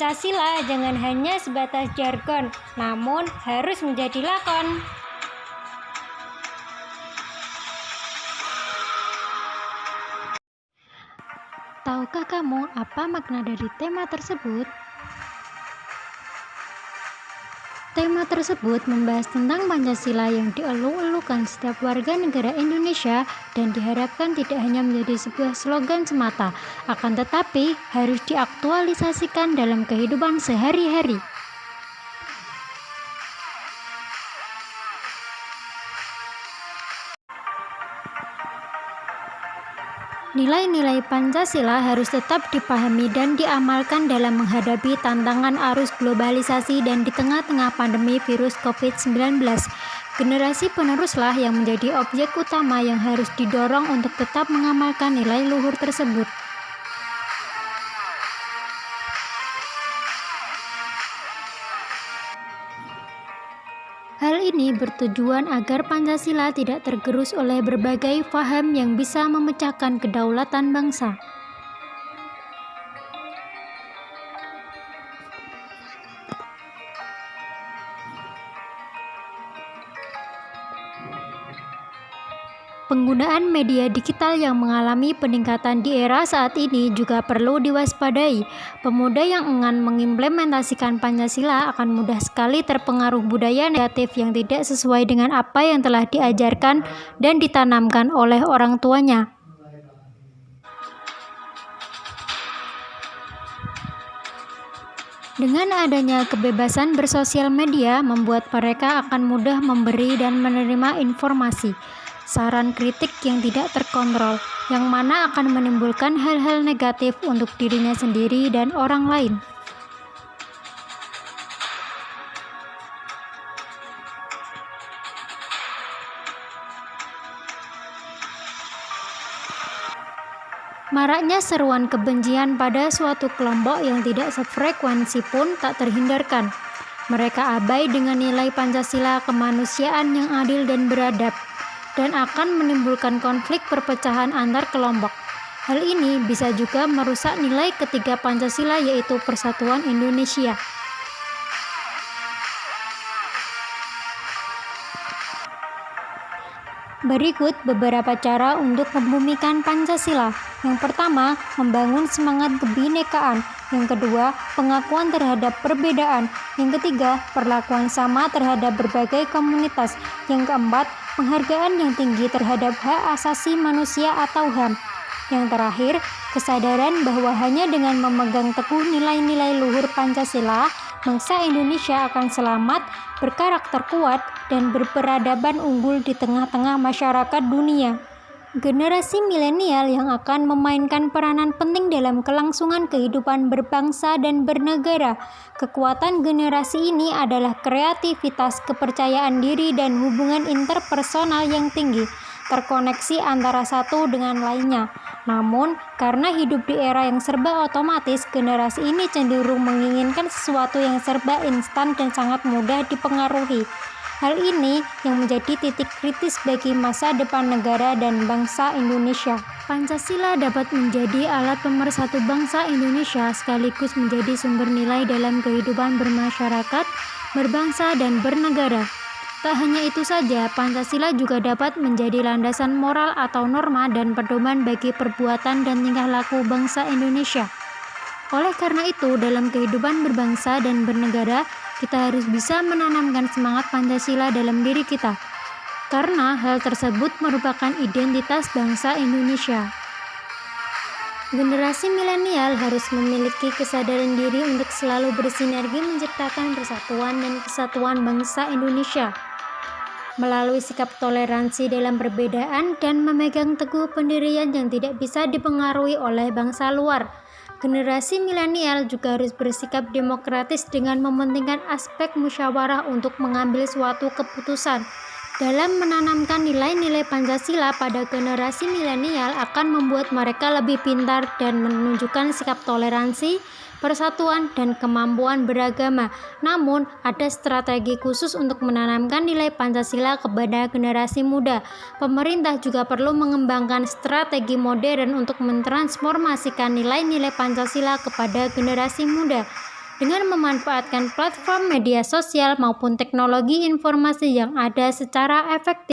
Pancasila jangan hanya sebatas jargon, namun harus menjadi lakon. Tahukah kamu apa makna dari tema tersebut? Tema tersebut membahas tentang Pancasila yang dielung-elungkan setiap warga negara Indonesia dan diharapkan tidak hanya menjadi sebuah slogan semata, akan tetapi harus diaktualisasikan dalam kehidupan sehari-hari. Nilai-nilai Pancasila harus tetap dipahami dan diamalkan dalam menghadapi tantangan arus globalisasi dan di tengah-tengah pandemi virus COVID-19. Generasi peneruslah yang menjadi objek utama yang harus didorong untuk tetap mengamalkan nilai luhur tersebut. Hal ini bertujuan agar Pancasila tidak tergerus oleh berbagai paham yang bisa memecahkan kedaulatan bangsa. Penggunaan media digital yang mengalami peningkatan di era saat ini juga perlu diwaspadai. Pemuda yang enggan mengimplementasikan Pancasila akan mudah sekali terpengaruh budaya negatif yang tidak sesuai dengan apa yang telah diajarkan dan ditanamkan oleh orang tuanya. Dengan adanya kebebasan bersosial media, membuat mereka akan mudah memberi dan menerima informasi, saran kritik yang tidak terkontrol, yang mana akan menimbulkan hal-hal negatif untuk dirinya sendiri dan orang lain. Maraknya seruan kebencian pada suatu kelompok yang tidak sefrekuensi pun tak terhindarkan. Mereka abai dengan nilai Pancasila kemanusiaan yang adil dan beradab, dan akan menimbulkan konflik perpecahan antar kelompok. Hal ini bisa juga merusak nilai ketiga Pancasila, yaitu Persatuan Indonesia. Berikut beberapa cara untuk membumikan Pancasila. Yang pertama, membangun semangat kebinekaan. Yang kedua, pengakuan terhadap perbedaan. Yang ketiga, perlakuan sama terhadap berbagai komunitas. Yang keempat, penghargaan yang tinggi terhadap hak asasi manusia atau HAM. Yang terakhir, kesadaran bahwa hanya dengan memegang teguh nilai-nilai luhur Pancasila, bangsa Indonesia akan selamat, berkarakter kuat, dan berperadaban unggul di tengah-tengah masyarakat dunia. Generasi milenial yang akan memainkan peranan penting dalam kelangsungan kehidupan berbangsa dan bernegara. Kekuatan generasi ini adalah kreativitas, kepercayaan diri, dan hubungan interpersonal yang tinggi, terkoneksi antara satu dengan lainnya. Namun, karena hidup di era yang serba otomatis, generasi ini cenderung menginginkan sesuatu yang serba instan dan sangat mudah dipengaruhi. Hal ini yang menjadi titik kritis bagi masa depan negara dan bangsa Indonesia. Pancasila dapat menjadi alat pemersatu bangsa Indonesia sekaligus menjadi sumber nilai dalam kehidupan bermasyarakat, berbangsa, dan bernegara. Tak hanya itu saja, Pancasila juga dapat menjadi landasan moral atau norma dan pedoman bagi perbuatan dan tingkah laku bangsa Indonesia. Oleh karena itu, dalam kehidupan berbangsa dan bernegara, kita harus bisa menanamkan semangat Pancasila dalam diri kita, karena hal tersebut merupakan identitas bangsa Indonesia. Generasi milenial harus memiliki kesadaran diri untuk selalu bersinergi menciptakan persatuan dan kesatuan bangsa Indonesia melalui sikap toleransi dalam perbedaan dan memegang teguh pendirian yang tidak bisa dipengaruhi oleh bangsa luar. Generasi milenial juga harus bersikap demokratis dengan mementingkan aspek musyawarah untuk mengambil suatu keputusan. Dalam menanamkan nilai-nilai Pancasila pada generasi milenial akan membuat mereka lebih pintar dan menunjukkan sikap toleransi, persatuan, dan kemampuan beragama. Namun, ada strategi khusus untuk menanamkan nilai Pancasila kepada generasi muda. Pemerintah juga perlu mengembangkan strategi modern untuk mentransformasikan nilai-nilai Pancasila kepada generasi muda. dengan memanfaatkan platform media sosial maupun teknologi informasi yang ada secara efektif.